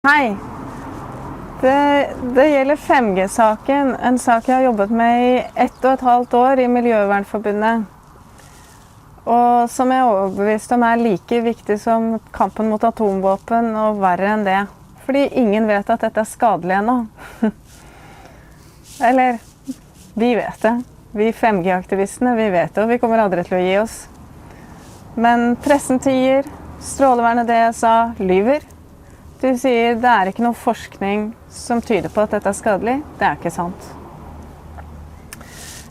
Hei, det gjelder 5G-saken, en sak jeg har jobbet med i 1,5 år i Miljøvernforbundet. Og som jeg er overbevist om er like viktig som kampen mot atomvåpen og verre enn det. Fordi ingen vet at dette er skadelig ennå. Eller, vi vet det. Vi 5G-aktivistene, vi vet det, og vi kommer aldri til å gi oss. Men pressen tier, Strålevernet DSA lyver. Du sier det er ikke noe forskning som tyder på at dette er skadelig. Det er ikke sant.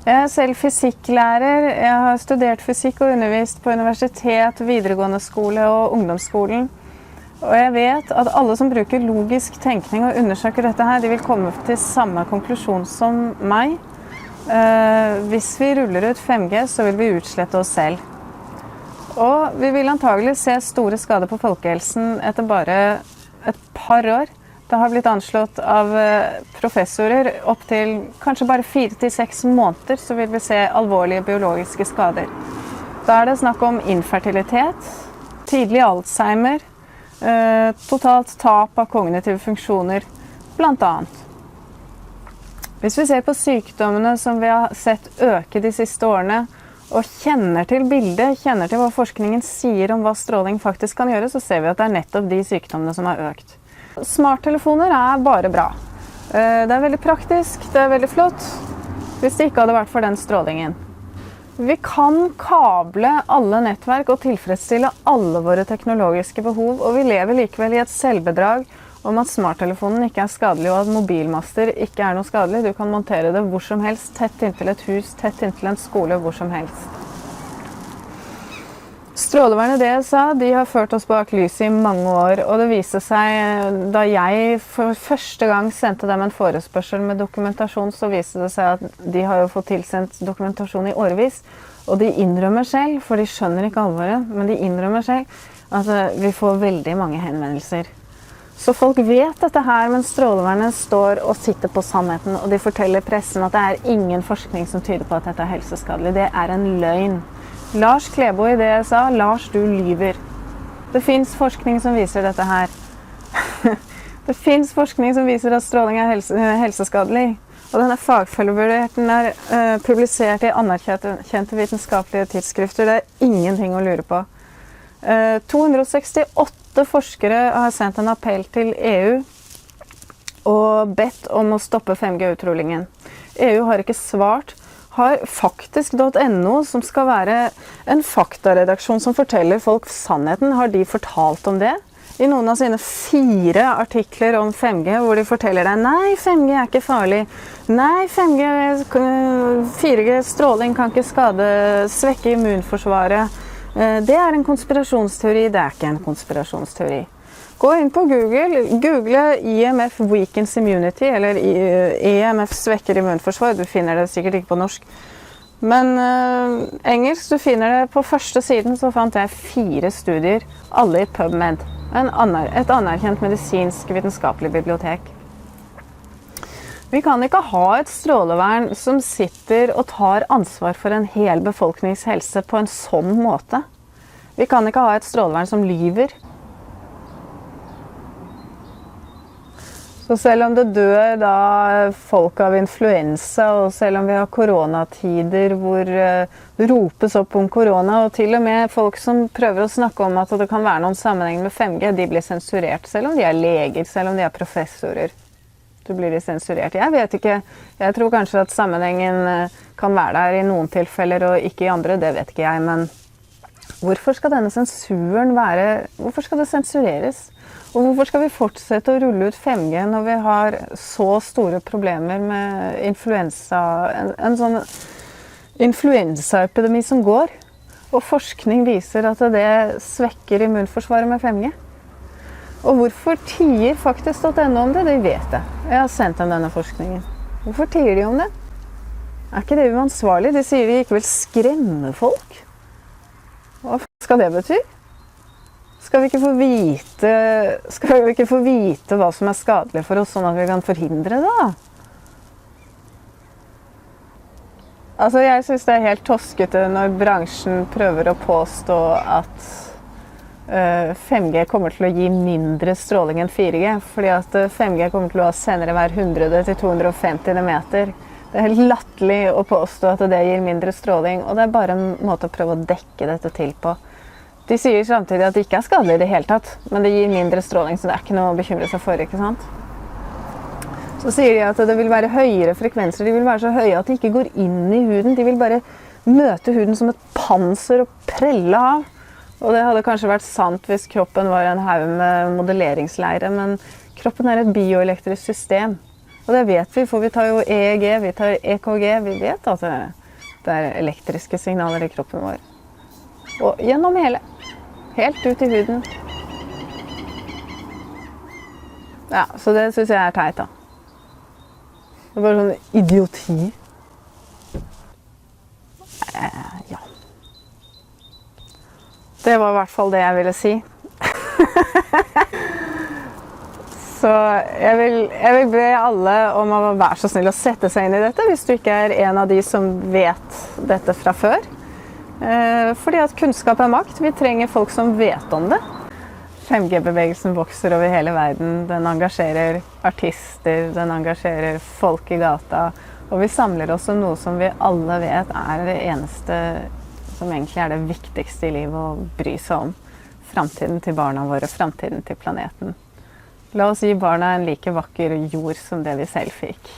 Jeg er selv fysikklærer. Jeg har studert fysikk og undervist på universitet, videregående skole og ungdomsskolen. Og jeg vet at alle som bruker logisk tenkning og undersøker dette her, de vil komme til samme konklusjon som meg. Hvis vi ruller ut 5G, så vil vi utslette oss selv. Og vi vil antagelig se store skader på folkehelsen etter bare et par år. Det har blitt anslått av professorer opp til kanskje bare 4 til 6 måneder, så vil vi se alvorlige biologiske skader. Da er det snakk om infertilitet, tidlig Alzheimer, totalt tap av kognitive funksjoner, blant annet. Hvis vi ser på sykdommene som vi har sett øke de siste årene, og kjenner til bildet, kjenner til hva forskningen sier om hva stråling faktisk kan gjøre, så ser vi at det er nettopp de sykdommene som har økt. Smarttelefoner er bare bra. Det er veldig praktisk, det er veldig flott, hvis det ikke hadde vært for den strålingen. Vi kan kable alle nettverk og tilfredsstille alle våre teknologiske behov, og vi lever likevel i et selvbedrag om at smarttelefonen ikke er skadelig, og at mobilmaster ikke er noe skadelig. Du kan montere det hvor som helst, tett inntil et hus, tett inntil en skole, hvor som helst. Strålevernet DSA, de har ført oss bak lyset i mange år, og det viste seg, da jeg for første gang sendte dem en forespørsel med dokumentasjon, så viste det seg at de har jo fått tilsendt dokumentasjon i årevis, og de innrømmer selv, for de skjønner ikke alvoret, men de innrømmer selv at vi får veldig mange henvendelser. Så folk vet dette her, men Strålevernet står og sitter på sannheten, og de forteller pressen at det er ingen forskning som tyder på at dette er helseskadelig. Det er en løgn. Lars Klebo i DSA, Lars, du lyver. Det finnes forskning som viser dette her. Det finnes forskning som viser at stråling er helseskadelig. Og denne fagfellevurdert, den er publisert i anerkjente vitenskapelige tidsskrifter. Det er ingenting å lure på. 268 forskere har sendt en appell til EU og bedt om å stoppe 5G-utrullingen. EU har ikke svart. Har faktisk.no, som skal være en faktaredaksjon som forteller folk sannheten, har de fortalt om det? I noen av sine 4 artikler om 5G, hvor de forteller deg, nei, 5G er ikke farlig. Nei, 4G stråling kan ikke svekke immunforsvaret. Det er en konspirasjonsteori, det er ikke en konspirasjonsteori. Gå inn på Google, google IMF Weakens Immunity, eller IMF svekker immunforsvar, du finner det sikkert ikke på norsk. Men engelsk, du finner det på første siden, så fant jeg 4 studier, alle i PubMed, et anerkjent medisinsk vitenskapelig bibliotek. Vi kan ikke ha et strålevern som sitter og tar ansvar for en hel befolknings helse på en sånn måte. Vi kan ikke ha et strålevern som lyver. Så selv om det dør da folk av influensa, og selv om vi har koronatider hvor det ropes opp om korona, og til og med folk som prøver å snakke om at det kan være noen sammenheng med 5G, de blir sensurert, selv om de er leger, selv om de er professorer. Så blir de sensurert. Jeg vet ikke, jeg tror kanskje at sammenhengen kan være der i noen tilfeller og ikke i andre, det vet ikke jeg, men hvorfor skal denne sensuren være, hvorfor skal det sensureres? Og hvorfor skal vi fortsette å rulle ut 5G når vi har så store problemer med influensa, en sånn influensaepidemi som går? Og forskning viser at det svekker immunforsvaret med 5G. Og hvorfor tier faktisk.no om det? De vet det. Jeg har sendt dem denne forskningen. Hvorfor tier de om det? Er ikke det uansvarlig? De sier de ikke vil skremme folk. Hva skal det bety? Skal vi ikke få vite hva som er skadelig for oss, sånn at vi kan forhindre det da? Altså, jeg synes det er helt toskete når bransjen prøver å påstå at 5G kommer til å gi mindre stråling enn 4G, fordi at 5G kommer til å sende hver 100 til 250 meter. Det er helt latterlig å påstå at det gir mindre stråling, og det er bare en måte å prøve å dekke dette til på. De sier samtidig at det ikke er skadelig i det hele tatt, men det gir mindre stråling, så det er ikke noe å bekymre seg for, ikke sant? Så sier de at det vil være høyere frekvenser, de vil være så høye at de ikke går inn i huden, de vil bare møte huden som et panser og prelle av. Og det hadde kanskje vært sant hvis kroppen var en haug med modelleringsleire, men kroppen er et bioelektrisk system. Og det vet vi, for vi tar jo EEG, vi tar EKG, vi vet at det er elektriske signaler i kroppen vår. Og gjennom hele, helt ut i huden. Ja, så det synes jeg er teit da. Det er bare sånn idioti. Ja. Det var i hvert fall det jeg ville si. Så jeg vil be alle om å være så snill å sette seg inn i dette, hvis du ikke er en av de som vet dette fra før. Fordi at kunnskap er makt. Vi trenger folk som vet om det. 5G-bevegelsen vokser over hele verden. Den engasjerer artister, den engasjerer folk i gata. Og vi samler oss om noe som vi alle vet er det eneste som egentlig er det viktigste i livet å bry seg om. Framtiden til barna våre, framtiden til planeten. La oss gi barna en like vakker jord som det vi selv fikk.